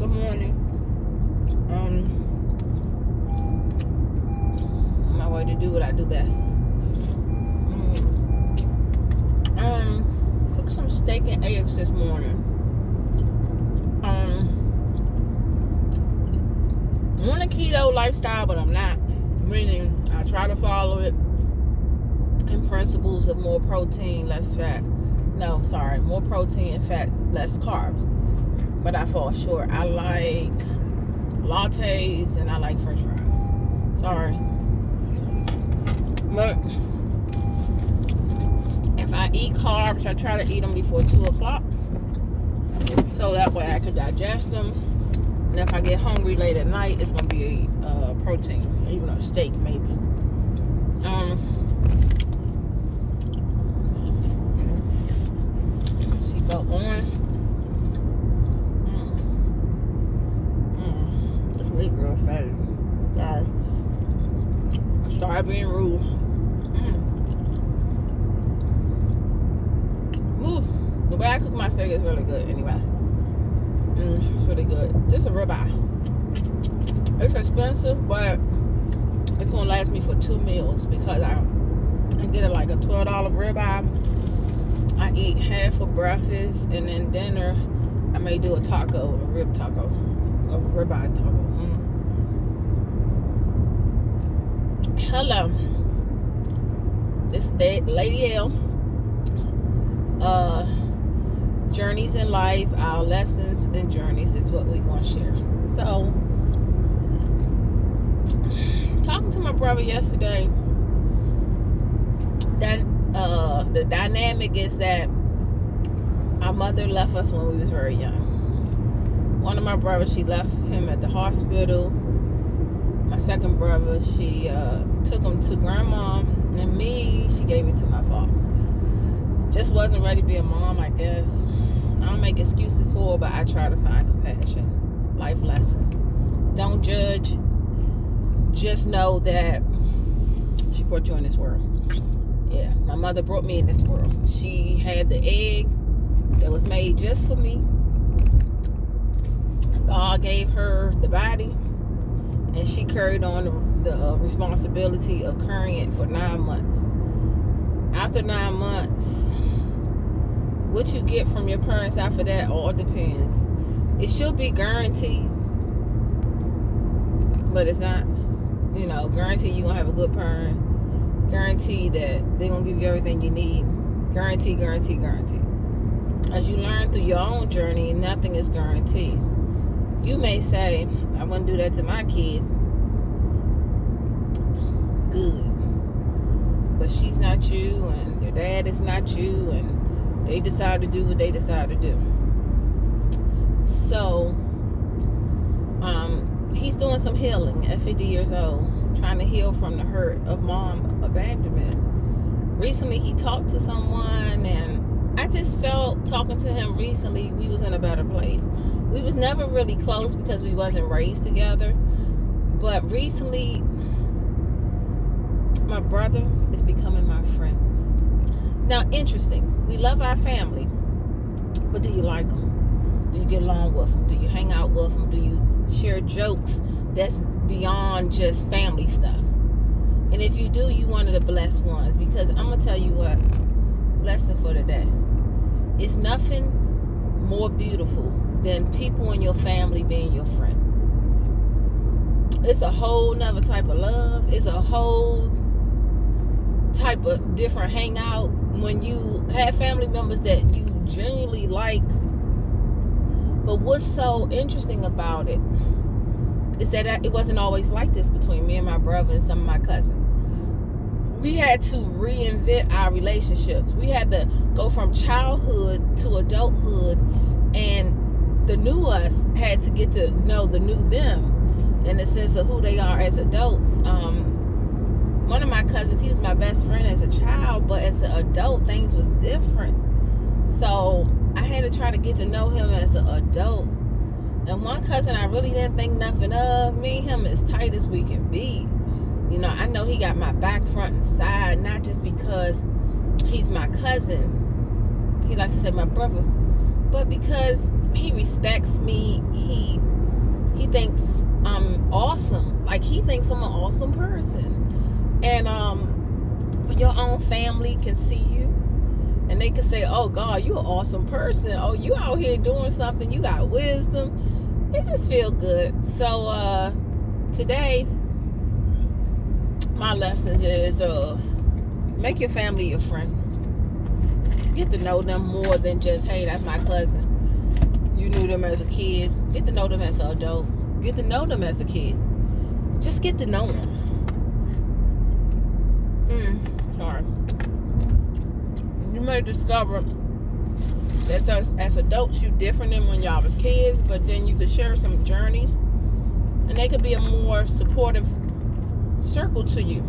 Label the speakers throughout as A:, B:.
A: Good morning. On my way to do what I do best. Cooked some steak and eggs this morning. I'm on a keto lifestyle, but I'm not. Meaning, I try to follow it in principles of more protein, less fat. No, sorry, more protein and fat, less carbs. But I fall short. I like lattes and I like French fries. Sorry. But if I eat carbs, I try to eat them before 2 o'clock. So that way I can digest them. And if I get hungry late at night, it's going to be protein. Even a steak, maybe. Seatbelt on. This meat real fatty. Sorry. I started being rude. Ooh, the way I cook my steak is really good anyway. It's really good. This is a ribeye. It's expensive, but it's gonna last me for 2 meals because I get it like a $12 ribeye. I eat half for breakfast, and then dinner I may do a taco, a rib taco, a ribeye taco. Hello, this is Lady L. Journeys in life, our lessons and journeys is what we want to share. So, talking to my brother yesterday, that the dynamic is that our mother left us when we was very young. One of my brothers, she left him at the hospital. My second brother, she took him to grandma, and me, she gave me to my father. Just wasn't ready to be a mom, I guess. I don't make excuses for her, but I try to find compassion. Life lesson. Don't judge. Just know that she brought you in this world. Yeah, my mother brought me in this world. She had the egg that was made just for me. God gave her the body, and she carried on the responsibility of carrying it for 9 months. After 9 months, what you get from your parents after that all depends. It should be guaranteed, but it's not. Guarantee you're going to have a good parent. Guarantee that they're going to give you everything you need. Guarantee. As you learn through your own journey, nothing is guaranteed. You may say, I wouldn't do that to my kid. Good. But she's not you, and your dad is not you, and they decide to do what they decide to do. So, he's doing some healing at 50 years old, trying to heal from the hurt of mom abandonment. Recently, he talked to someone, and I just felt talking to him recently, we was in a better place. We was never really close because we wasn't raised together. But recently, my brother is becoming my friend. Now, interesting. We love our family, but do you like them? Do you get along with them? Do you hang out with them? Do you share jokes that's beyond just family stuff? And if you do, you one of the blessed ones. Because I'm going to tell you what, lesson for today. It's nothing more beautiful than people in your family being your friend. It's a whole nother type of love. It's a whole type of different hangout when you have family members that you genuinely like. But what's so interesting about it is that it wasn't always like this between me and my brother and some of my cousins. We had to reinvent our relationships. We had to go from childhood to adulthood, and the new us had to get to know the new them in the sense of who they are as adults. One of my cousins, he was my best friend as a child, but as an adult, things was different. So I had to try to get to know him as an adult. And one cousin I really didn't think nothing of, me and him as tight as we can be. I know he got my back, front, and side, not just because he's my cousin. He likes to say my brother. But because he respects me, he thinks I'm awesome. Like, he thinks I'm an awesome person. And when your own family can see you and they can say, oh God, you're an awesome person. Oh, you out here doing something. You got wisdom. It just feels good. So today, my lesson is make your family your friend. Get to know them more than just, hey, that's my cousin. You knew them as a kid. Get to know them as an adult. Get to know them as a kid. Just get to know them. Sorry. You may discover that as adults, you're different than when y'all was kids, but then you could share some journeys, and they could be a more supportive circle to you.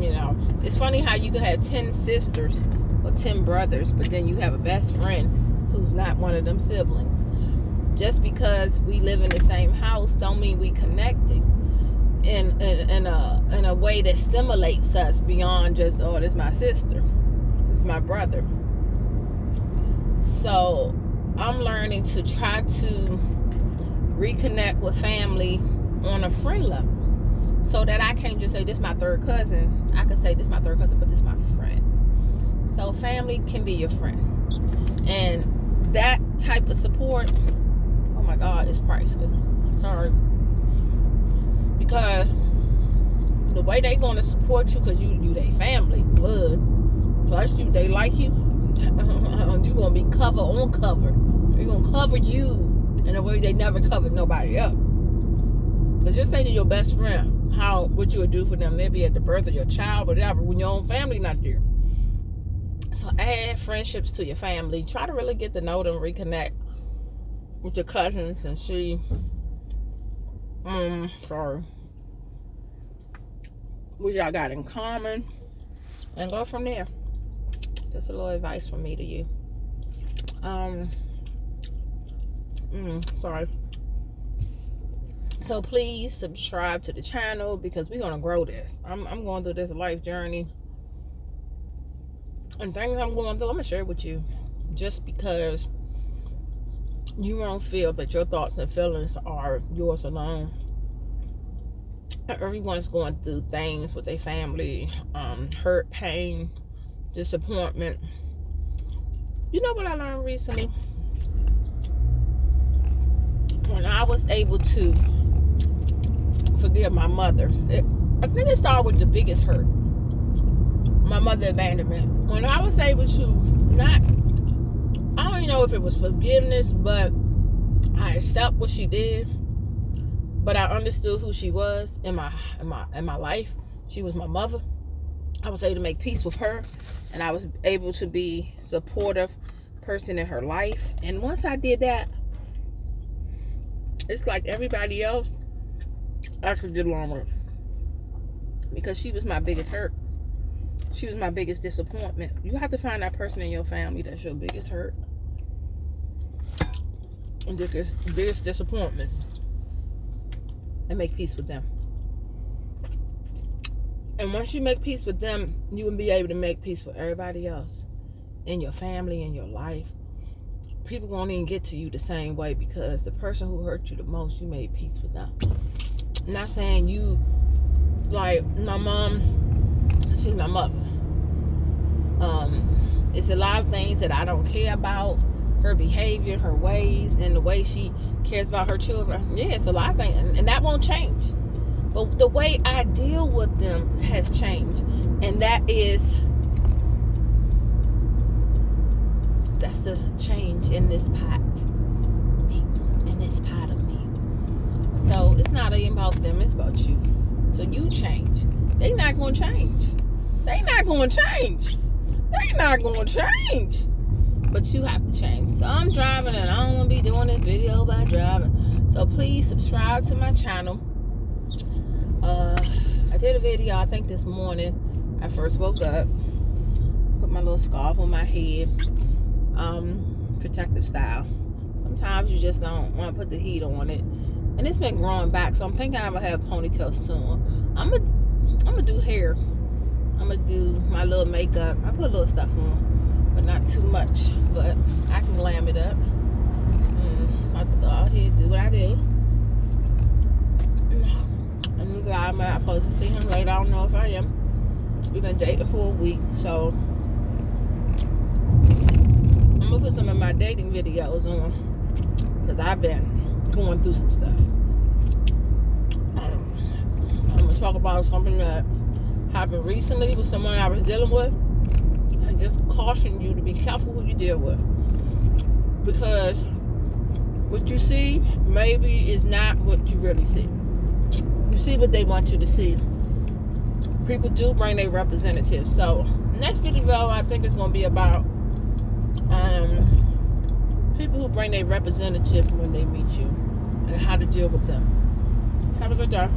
A: You know, it's funny how you could have 10 sisters or 10 brothers, but then you have a best friend who's not one of them siblings. Just because we live in the same house don't mean we connected in a way that stimulates us beyond just, oh, this is my sister, this is my brother. So I'm learning to try to reconnect with family on a friend level, so that I can't just say this is my third cousin. I can say this is my third cousin, but this is my friend. So family can be your friend, and that type of support, oh my God, is priceless. Sorry. Because the way they gonna support you, because you they family, blood, plus they like you, you gonna be cover on cover. They're gonna cover you in a way they never covered nobody else. Because just think of your best friend, what you would do for them, maybe at the birth of your child, whatever, when your own family not there. So add friendships to your family. Try to really get to know them, reconnect with your cousins, and see what y'all got in common, and go from there. Just a little advice from me to you. Sorry. So please subscribe to the channel, because we're gonna grow this. I'm going through this life journey, and things I'm going through, I'm gonna share with you, just because you won't feel that your thoughts and feelings are yours alone. Everyone's going through things with their family, hurt, pain, disappointment. You know what I learned recently? When I was able to forgive my mother, I think it started with the biggest hurt, my mother abandonment. When I was able to I don't even know if it was forgiveness, but I accept what she did, but I understood who she was in my life. She was my mother. I was able to make peace with her, and I was able to be a supportive person in her life. And once I did that, it's like everybody else I could get along with, because she was my biggest hurt. She was my biggest disappointment. You have to find that person in your family that's your biggest hurt and biggest disappointment, and make peace with them. And once you make peace with them, you will be able to make peace with everybody else in your family, in your life. People won't even get to you the same way, because the person who hurt you the most, you made peace with them. I'm not saying you, like my mom, she's my mother. It's a lot of things that I don't care about. Her behavior, her ways, and the way she cares about her children. Yeah, it's a lot of things, and that won't change. But the way I deal with them has changed, and that's the change in this pot, in this pot of me. So it's not even about them, it's about you. So you change. They not going to change. They not going to change. They not going to change. But you have to change. So I'm driving, and I don't want to be doing this video by driving. So please subscribe to my channel. I did a video, I think this morning. I first woke up, put my little scarf on my head, protective style. Sometimes you just don't want to put the heat on it, and it's been growing back, so I'm thinking I'm gonna have ponytails soon. I'm gonna do hair. I'm gonna do my little makeup. I put a little stuff on, but not too much. But I can glam it up. About to go out here, do what I do. I'm supposed to see him later. I don't know if I am. We've been dating for a week, so I'm gonna put some of my dating videos on because I've been going through some stuff. I'm gonna talk about something that happened recently with someone I was dealing with, and just caution you to be careful who you deal with, because what you see maybe is not what you really see. You see what they want you to see. People do bring their representatives. So next video I think is going to be about people who bring their representative when they meet you and how to deal with them. Have a good day.